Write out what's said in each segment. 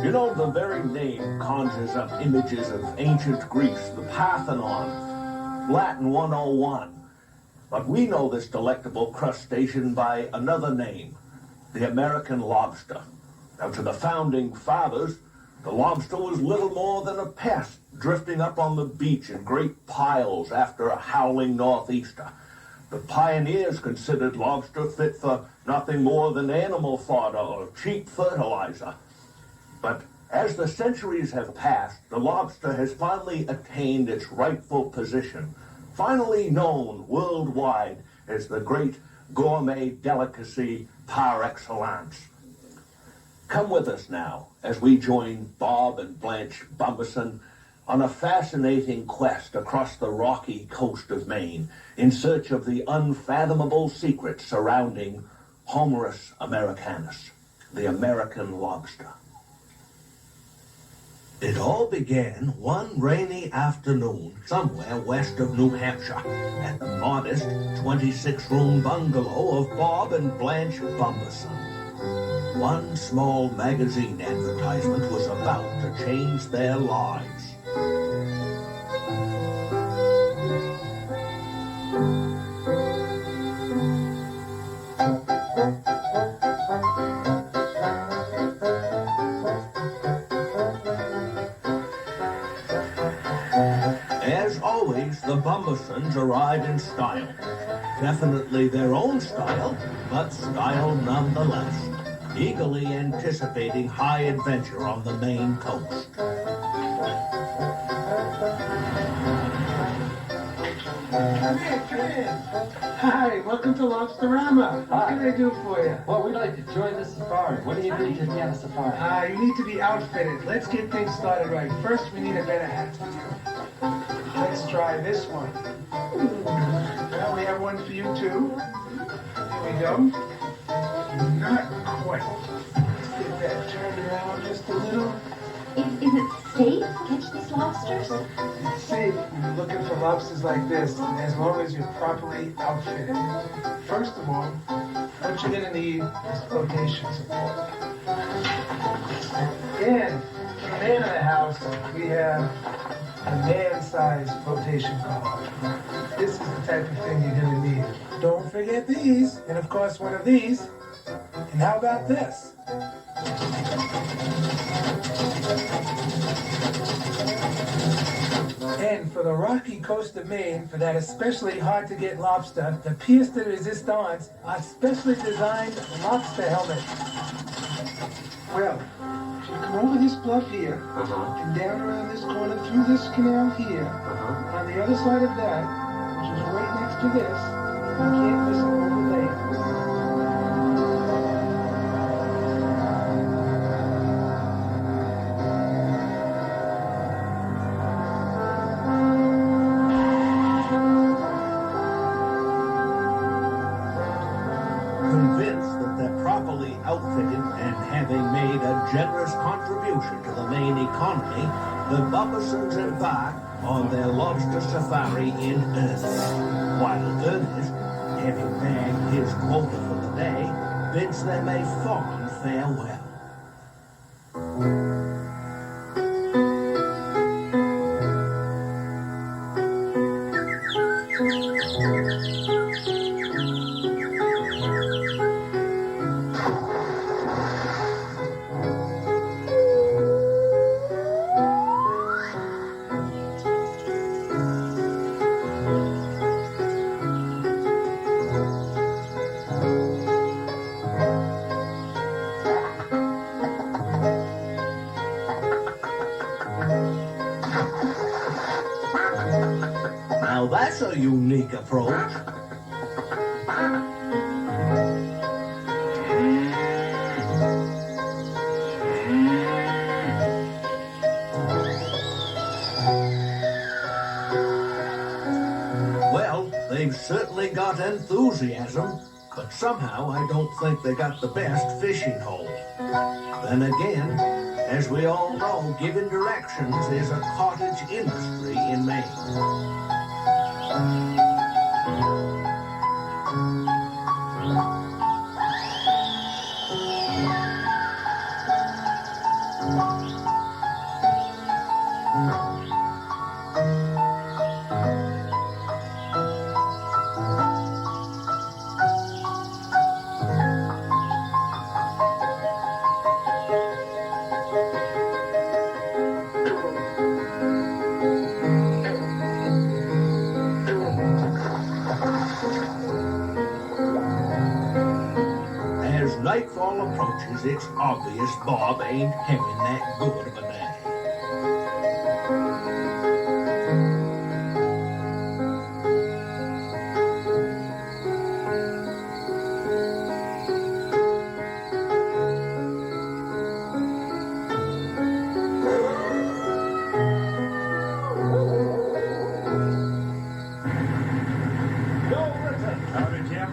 You know, the very name conjures up images of ancient Greece, the Parthenon, Latin 101. But we know this delectable crustacean by another name, the American lobster. Now, to the founding fathers, the lobster was little more than a pest, drifting up on the beach in great piles after a howling northeaster. The pioneers considered lobster fit for nothing more than animal fodder or cheap fertilizer. But as the centuries have passed, the lobster has finally attained its rightful position, finally known worldwide as the great gourmet delicacy par excellence. Come with us now as we join Bob and Blanche Bumberson on a fascinating quest across the rocky coast of Maine in search of the unfathomable secrets surrounding Homerus americanus, the American lobster. It all began one rainy afternoon somewhere west of New Hampshire at the modest 26-room bungalow of Bob and Blanche Bumberson. One small magazine advertisement was about to change their lives. The Bumbersons arrive in style. Definitely their own style, but style nonetheless. Eagerly anticipating high adventure on the Maine coast. Come in. Hi, welcome to Lobsterama. What can I do for you? Well, we'd like to join the safari. What do you need to get a safari? You need to be outfitted. Let's get things started right. First, we need a better hat. Let's try this one. Well, we have one for you, too. Here we go. Not quite. Let's get that turned around just a little. Is it safe to catch these lobsters? It's safe when you're looking for lobsters like this, as long as you're properly outfitted. First of all, what you're going to need is flotation support. And for the man of the house, we have a man-sized flotation collar. This is the type of thing you're going to need. Don't forget these, and of course one of these. And how about this? And for the rocky coast of Maine, for that especially hard-to-get lobster, the pièce de résistance, our specially designed lobster helmet. Well, if you come over this bluff here, and down around this corner through this canal here, on the other side of that, which is right next to this, you can't miss it over there. Convinced that they're properly outfitted and having made a generous contribution to the Maine economy, the Bumbersons embark on their lobster safari in earnest, while Ernest, having bagged his quota for the day, bids them a fond farewell. that's a unique approach. Well, they've certainly got enthusiasm, but somehow I don't think they got the best fishing hole. Then again, as we all know, giving directions is a cottage industry in Maine. As nightfall approaches, it's obvious Bob ain't having that good of a day. Howdy, Tim.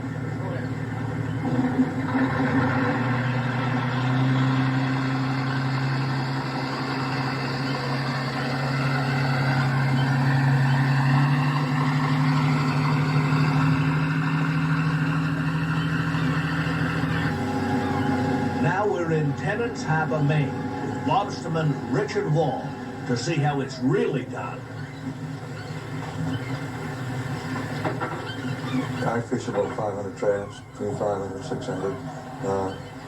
Now we're in Tennant's Harbor, Maine, with lobsterman Richard Wall to see how it's really done. I fish about 500 traps, between 500 and 600.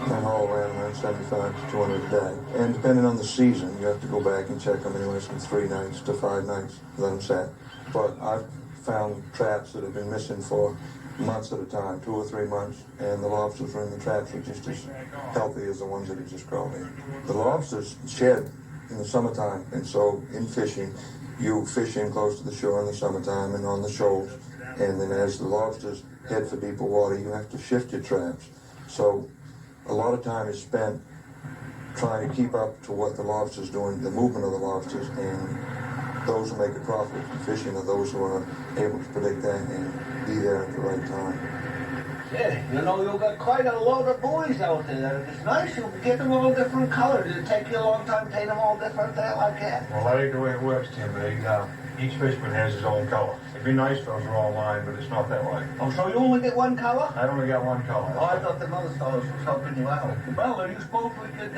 And haul around 175 to 200 a day. And depending on the season, you have to go back and check them anywhere from 3 nights to 5 nights, let them set. But I've found traps that have been missing for months at a time, 2 or 3 months, and the lobsters are in the traps are just as healthy as the ones that have just crawled in. The lobsters shed in the summertime, and so in fishing, you fish in close to the shore in the summertime and on the shoals, and then as the lobsters head for deeper water, you have to shift your traps. So a lot of time is spent trying to keep up to what the lobster's doing, the movement of the lobsters, and those who make a profit from fishing are those who are able to predict that and be there at the right time. Yeah, you know, you've got quite a load of buoys out there. It's nice you get them all different colors. Did it take you a long time to paint them all different there like that? Well, that ain't the way it works, Tim. Each fisherman has his own color. It'd be nice if those were all mine, but it's not that way. Oh, so you only get one color? I only got one color. Oh, I thought the other fellows was helping you out. Well, do you suppose we could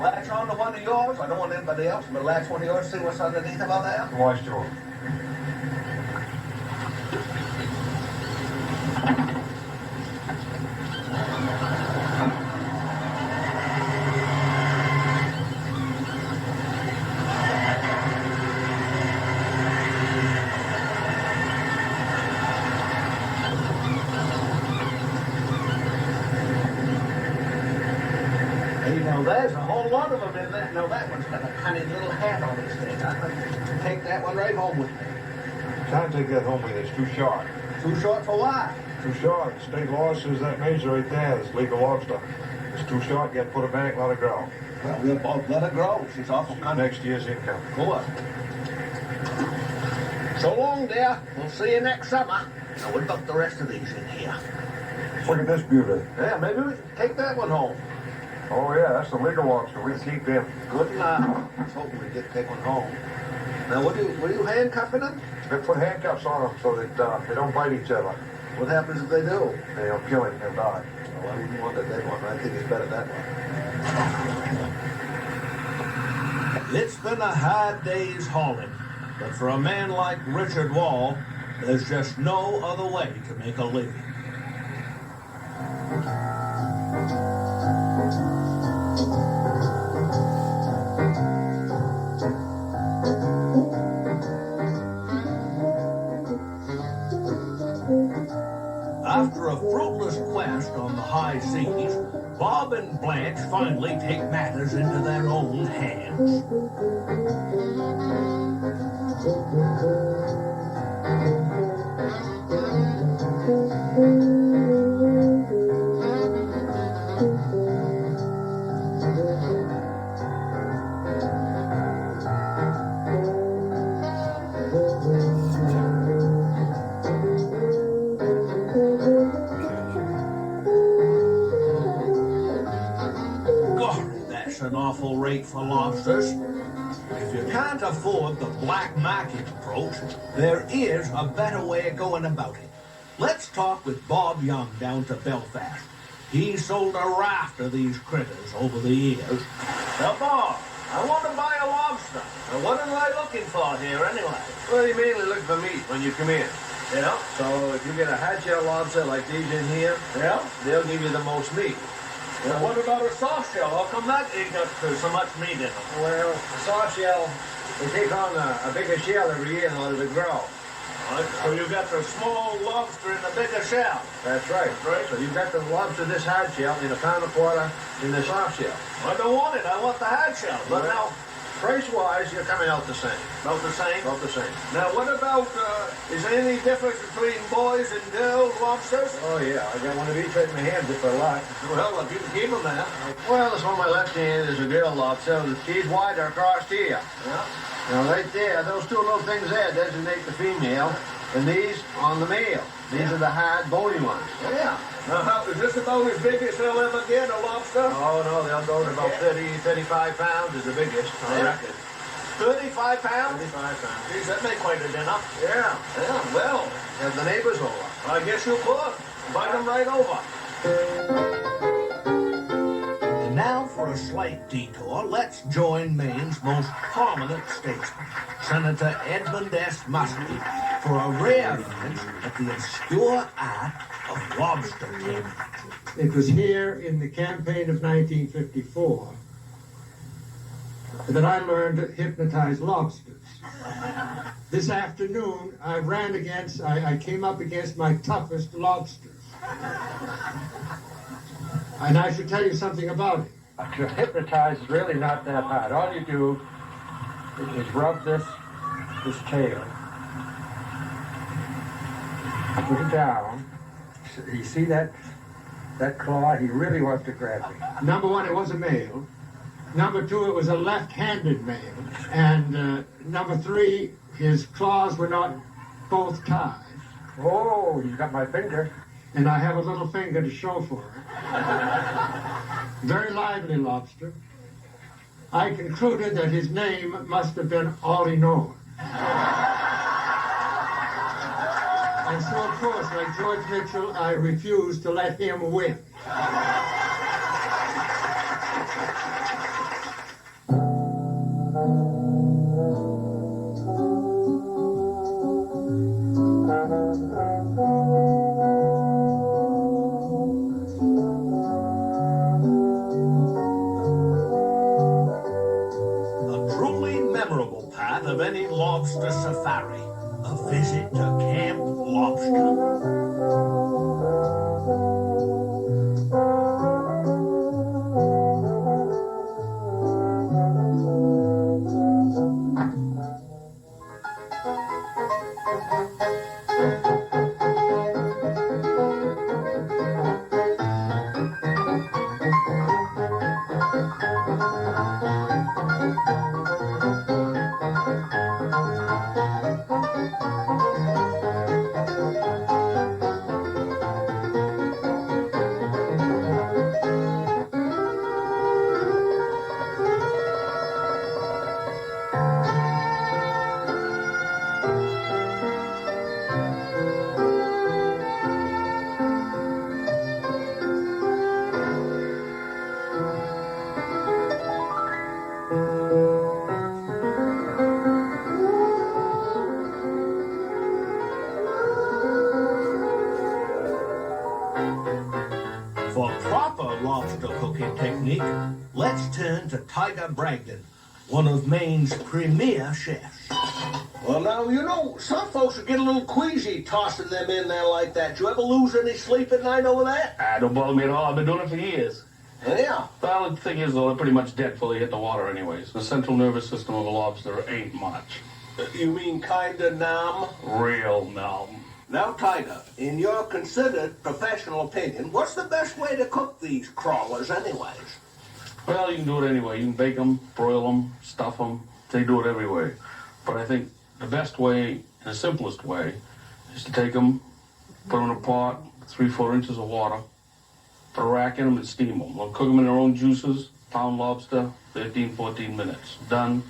latch on to one of yours? I don't want anybody else, but latch one of yours, see what's underneath about there? Why, sure. Hey, now there's a whole lot of them in there. Now that one's got a tiny little hat on his head. I could take that one right home with me. Can't take that home with you. It's too short. Too short for what? Too short. State law says that measure right there is legal lobster. It's too short. You got to put it back, let it grow. Well, we'll both let her grow. She's awful cunning. Next year's income. Good. So long, dear. We'll see you next summer. Now, what about the rest of these in here? Look at this beauty. Yeah, maybe we can take that one home. Oh, yeah, that's the legal lobster. We can keep them. Good enough. I was hoping we'd take one home. Now, what were you handcuffing them? They put handcuffs on them so that they don't bite each other. What happens if they do? They'll kill him. He'll die. Oh, I wouldn't want that dead one. I think it's better that way. It's been a hard day's hauling, but for a man like Richard Wall, there's just no other way to make a living. After a fruitless quest on the high seas, Bob and Blanche finally take matters into their own hands. That's an awful rate for lobsters. If you can't afford the black market approach, there is a better way of going about it. Let's talk with Bob Young down to Belfast. He sold a raft of these critters over the years. Now, Bob, I want to buy a lobster. Now, what am I looking for here, anyway? Well, you mainly look for meat when you come in. Yeah? So if you get a hard-shell lobster like these in here, Yeah? they'll give you the most meat. Well, what about a soft shell? How come that ain't got so much meat in it? Well, the soft shell, they take on a bigger shell every year in order to grow. Right, so you got the small lobster in the bigger shell. That's right. Right. So you've got the lobster this hard shell in a pound and a quarter in the soft shell. I don't want it. I want the hard shell. But Right. now, Price-wise, you're coming out the same. about the same. About the same. Now, what about, is there any difference between boys and girls lobsters? Oh, yeah. I got one of each right in my hand just for a lot. Well, if you can keep them there. Well, this one on my left hand is a girl lobster. She's wider across here. Yeah. Now, right there, those two little things there designate the female, and these on the male. These are the hard, bony ones. Yeah. Now, is this about as big as they'll ever get, a lobster? Oh, no, they'll go to about 30, 35 pounds is the biggest, I Yeah. reckon. 35 pounds? 35 pounds. Geez, that make quite a dinner. Yeah. Yeah, well, Have the neighbors over. I guess you could. Invite them right over. And now, for a slight detour, let's join Maine's most prominent statesman, Senator Edmund S. Muskie, for a rare glimpse at the obscure art of lobster taming. It was here in the campaign of 1954 that I learned to hypnotize lobsters. This afternoon, I came up against my toughest lobsters. And I should tell you something about it. To hypnotize is really not that hard. All you do is rub this tail, put it down. You see that claw? He really wants to grab me. Number one, it was a male. Number two, it was a left-handed male. And number three, his claws were not both tied. Oh, he's got my finger. And I have a little finger to show for it. Very lively lobster. I concluded that his name must have been Ollie North. And so, of course, like George Mitchell, I refused to let him win. Of any lobster safari, a visit to Camp Lobster. For proper lobster cooking technique, let's turn to Tiger Bragdon, one of Maine's premier chefs. Well, now, you know, some folks would get a little queasy tossing them in there like that. You ever lose any sleep at night over that? Don't bother me at all. I've been doing it for years. Yeah. Well, the thing is, though, they're pretty much dead before they hit the water anyways. The central nervous system of a lobster ain't much. You mean kinda numb? Real numb. Now, Tiger, in your considered professional opinion, what's the best way to cook these crawlers anyways? Well, you can do it anyway. You can bake them, broil them, stuff them. They do it every way. But I think the best way, and the simplest way, is to take them, put them in a pot, 3-4 inches of water, put a rack in them and steam them. They'll cook them in their own juices, pound lobster, 13, 14 minutes. Done.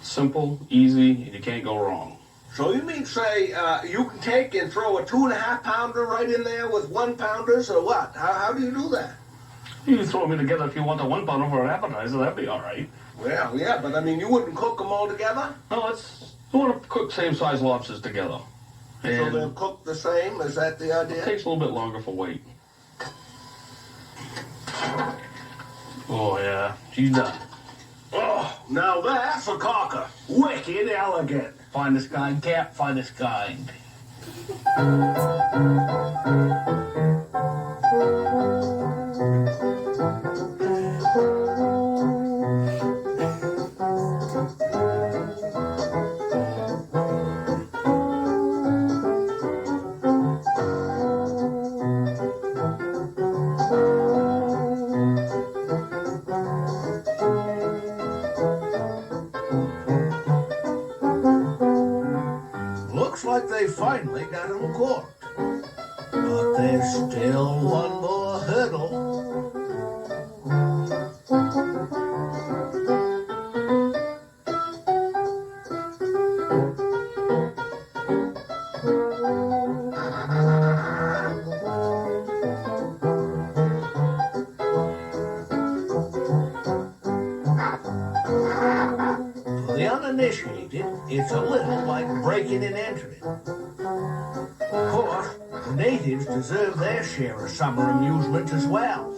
Simple, easy, and you can't go wrong. So you mean say you can take and throw a 2.5 pounder right in there with 1 pounders or what? How do you do that? You can throw them in together if you want a 1 pounder for an appetizer. That'd be all right. Well, yeah, but I mean, you wouldn't cook them all together? No, you want to cook same size lobsters together. So And they'll cook the same? Is that the idea? it takes a little bit longer for weight. Oh, yeah. She's done. Oh, now that's a cocker. Wicked elegant. Finest kind, Cap. Finest kind. Looks like they finally got them cooked. But there's still one more hurdle. For the uninitiated, it's a little like breaking and entering. Of course, the natives deserve their share of summer amusement as well.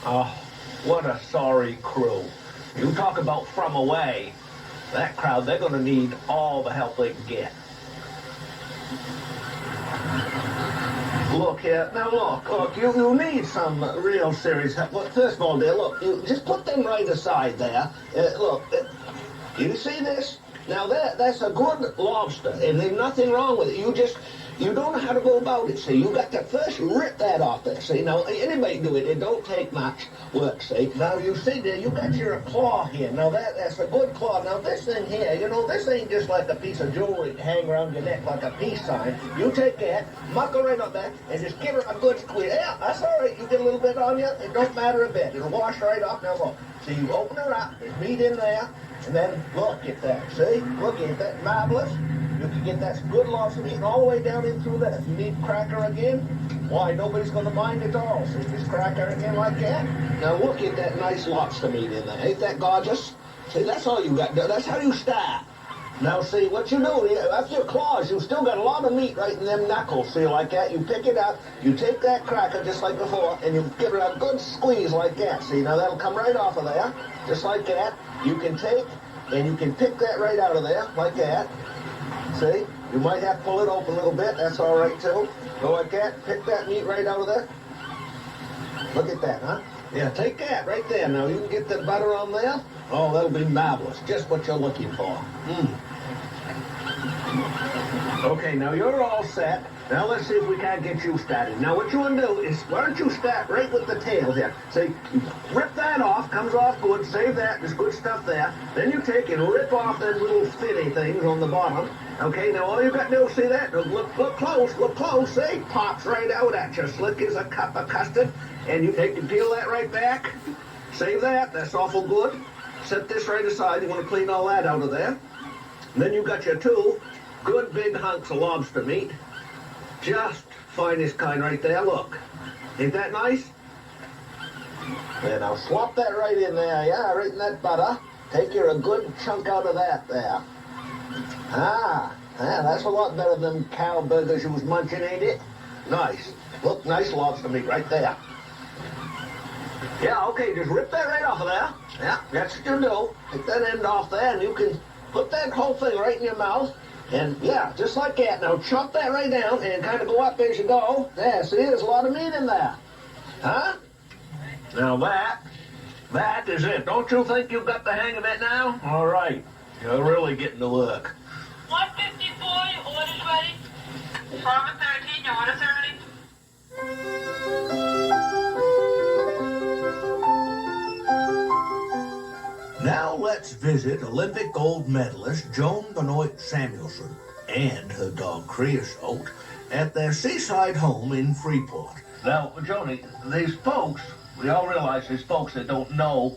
Oh, what a sorry crew. You talk about from away. That crowd, they're going to need all the help they can get. Look here. Now look, you need some real serious help. Look, first of all, dear, look, you just put them right aside there. You see this? Now that's a good lobster, and there's nothing wrong with it. You don't know how to go about it, see. You got to first rip that off there, see. Now, anybody can do it. It don't take much work, see. Now, you see there, you got your claw here. Now, that's a good claw. Now, this thing here, you know, this ain't just like a piece of jewelry to hang around your neck like a peace sign. You take that, muck her right up there, and just give her a good squeeze. Yeah, that's all right. You get a little bit on you. It don't matter a bit. It'll wash right off. Now, look. See, you open her up. There's meat in there. And then look at that. See? Look at that. Marvelous. You can get that good lobster meat all the way down in through there. If you need cracker again, why, nobody's going to mind at all. See, just cracker again like that. Now look at that nice lobster meat in there. Ain't that gorgeous? See, that's all you got. That's how you start. Now, see, what you do, after your claws, you still got a lot of meat right in them knuckles. See, like that. You pick it up, you take that cracker just like before, and you give it a good squeeze like that. See, now that'll come right off of there, just like that. You can take, and you can pick that right out of there, like that. See? You might have to pull it open a little bit. That's all right, too. Go like that. Pick that meat right out of there. Look at that, huh? Yeah, take that right there. Now, you can get the butter on there. Oh, that'll be marvelous. Just what you're looking for. Okay, now you're all set. Now let's see if we can't get you started. Now what you want to do is, why don't you start right with the tail here. See, you rip that off, comes off good, save that, there's good stuff there. Then you take and rip off those little finny things on the bottom. Okay, now all you got to do, see that? Look close, see? Pops right out at you, slick as a cup of custard. And you take and peel that right back. Save that, that's awful good. Set this right aside, you want to clean all that out of there. And then you got your two good big hunks of lobster meat. Just finest kind right there, look. Ain't that nice? Then now swap that right in there, yeah, right in that butter. Take a good chunk out of that there. That's a lot better than cow burgers you was munching, ain't it? Nice. Look, nice lobster meat right there. Yeah, okay, just rip that right off of there. Yeah, that's what you do. Take that end off there, and you can put that whole thing right in your mouth. And yeah, just like that. Now chop that right down and kind of go up as you go. There, see, there's a lot of meat in there. Huh? Now that is it. Don't you think you've got the hang of it now? All right. You're really getting to work. 154, your order's ready. 12:13, your order's ready. Now let's visit Olympic gold medalist Joan Benoit Samuelson and her dog Creosote at their seaside home in Freeport. Now, Joni, these folks, we all realize there's folks that don't know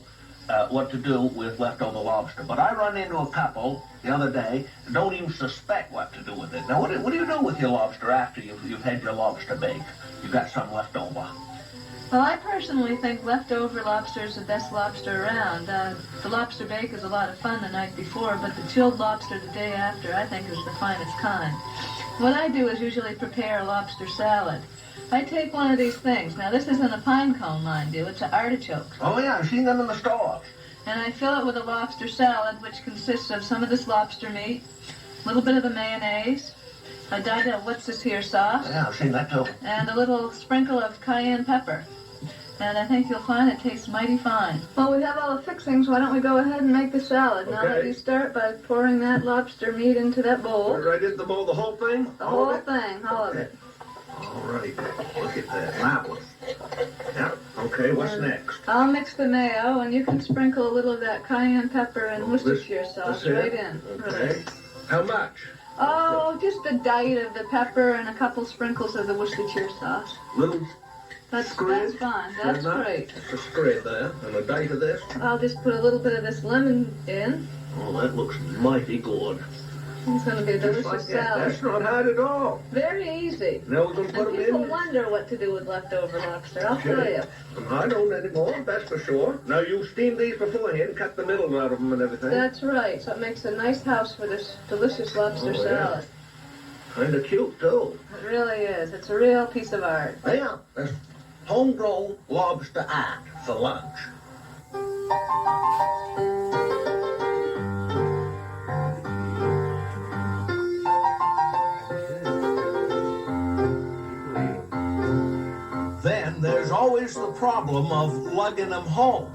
what to do with leftover lobster. But I run into a couple the other day that don't even suspect what to do with it. Now, what do you do with your lobster after you've had your lobster bake? You've got some left over. Well, I personally think leftover lobster is the best lobster around. The lobster bake is a lot of fun the night before, but the chilled lobster the day after I think is the finest kind. What I do is usually prepare a lobster salad. I take one of these things. Now, this isn't a pine cone, mind you. It's an artichoke. Oh, yeah, I've seen them in the store. And I fill it with a lobster salad, which consists of some of this lobster meat, a little bit of the mayonnaise, a dyed what's this here sauce. Yeah, I've seen that too. And a little sprinkle of cayenne pepper. And I think you'll find it tastes mighty fine. Well, we have all the fixings. Why don't we go ahead and make the salad? Now that you start by pouring that lobster meat into that bowl. Right into the bowl, the whole thing? The whole thing, all of it. All right, look at that. Marvelous. Yeah, okay, what's next? I'll mix the mayo, and you can sprinkle a little of that cayenne pepper and Worcestershire sauce right in. Okay. Right. How much? Oh, just a diet of the pepper and a couple sprinkles of the Worcestershire sauce. Little That's scrid? fine. That's great. That's a scrid there, and a dice of this. I'll just put a little bit of this lemon in. Oh, that looks mighty good. It's going to be a Just delicious like that. salad. That's not hard at all. Very easy. Now we're going to put And them people in. wonder what to do with leftover lobster. I'll tell you. I don't anymore, that's for sure. Now you steam these beforehand, cut the middle out of them and everything. That's right. So it makes a nice house for this delicious lobster salad. Kind of cute, too. It really is. It's a real piece of art. Yeah, that's homegrown lobster art for lunch. Then there's always the problem of lugging them home.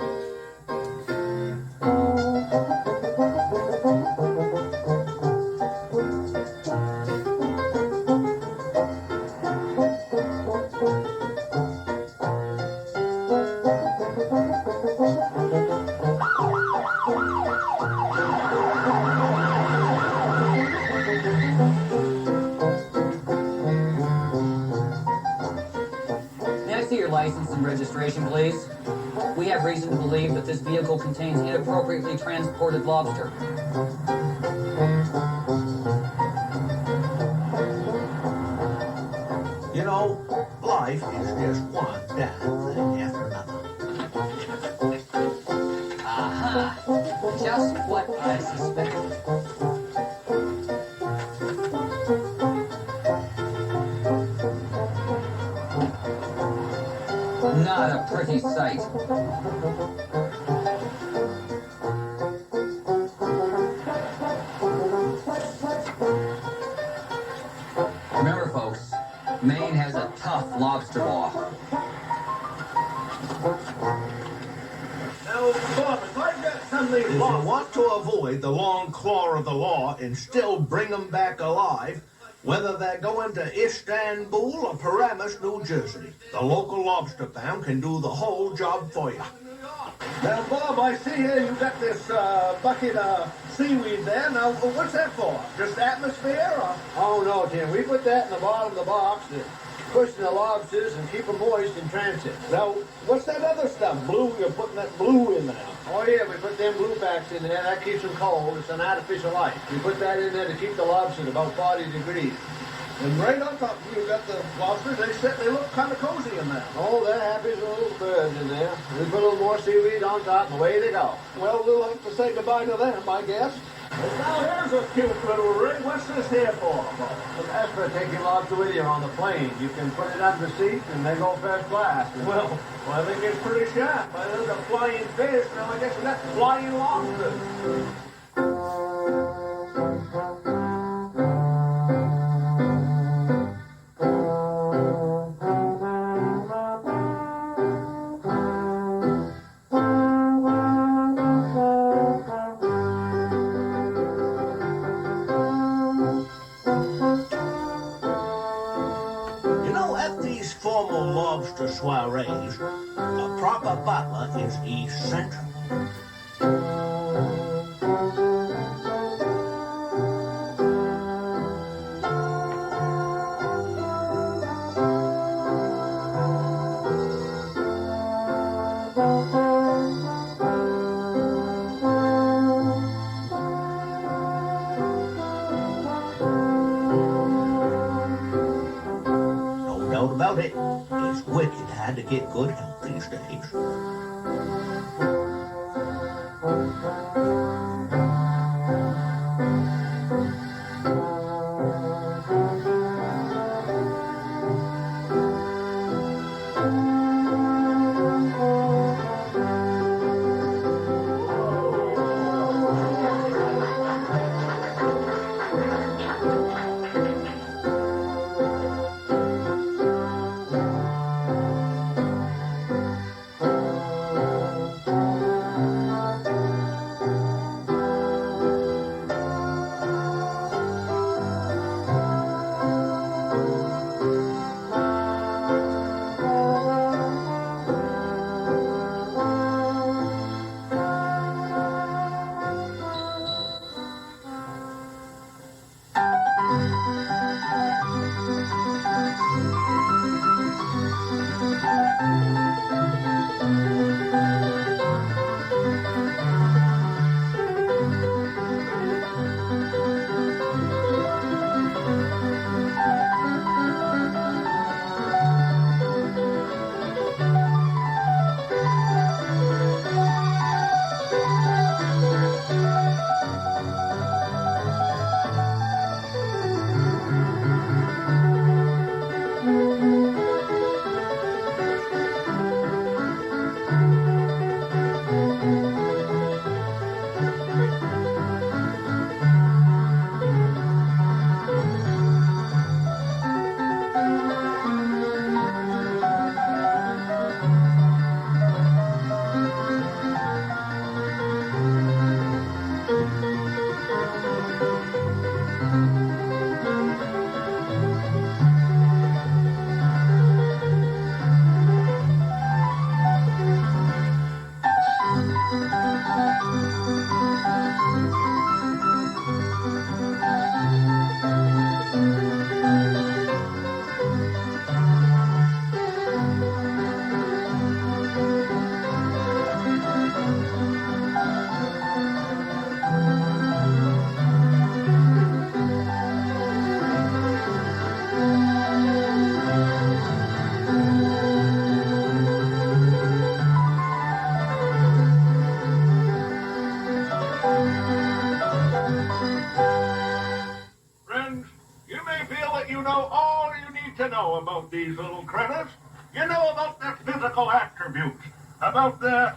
License and registration, please. We have reason to believe that this vehicle contains inappropriately transported lobster. You know, life is just one damn thing after another. Aha! Just what I suspected. Not a pretty sight. Remember, folks, Maine has a tough lobster law. Now, Bob, if I've got something if you want to avoid the long claw of the law and still bring them back alive, whether they're going to Istanbul or Paramus, New Jersey, the local lobster pound can do the whole job for you. Now, Bob, I see here you got this bucket of seaweed there. Now, what's that for? Just atmosphere, or? Oh, no, Tim. We put that in the bottom of the box to cushion the lobsters and keep them moist in transit. Now, what's that other stuff? Blue? You're putting that blue in there. Oh, yeah, we put them blue packs in there. That keeps them cold. It's an artificial light. We put that in there to keep the lobsters about 40 degrees. And right on top, you got the lobsters. They look kind of cozy in there. Oh, they're happy as little birds in there. We put a little more seaweed on top, and away they go. Well, we'll have to say goodbye to them, I guess. Now here's a cute little ring. What's this here for? Well, that's for taking lobster with you on the plane. You can put it under the seat and they go first class. Well, I think it's pretty sharp. There's a flying fish. Now I guess that's flying lobster. Formal lobster soirees, a proper butler is essential. No doubt about it. It's wicked hard to get good help these days. to know about these little critters. You know about their physical attributes, about their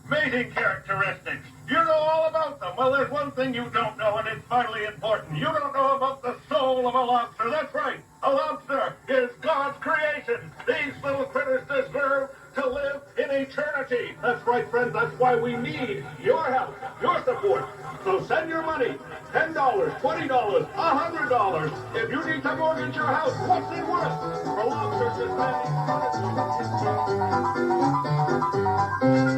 mating characteristics. You know all about them. Well, there's one thing you don't know, and it's vitally important. You don't know about the soul of a lobster. That's right. A lobster is God's creation. These little critters deserve to live in eternity. That's right, friends. That's why we need your help, your support. So send your money, $10, $20, $100. If you need to mortgage your house, what's it worth? For lobsters is standing.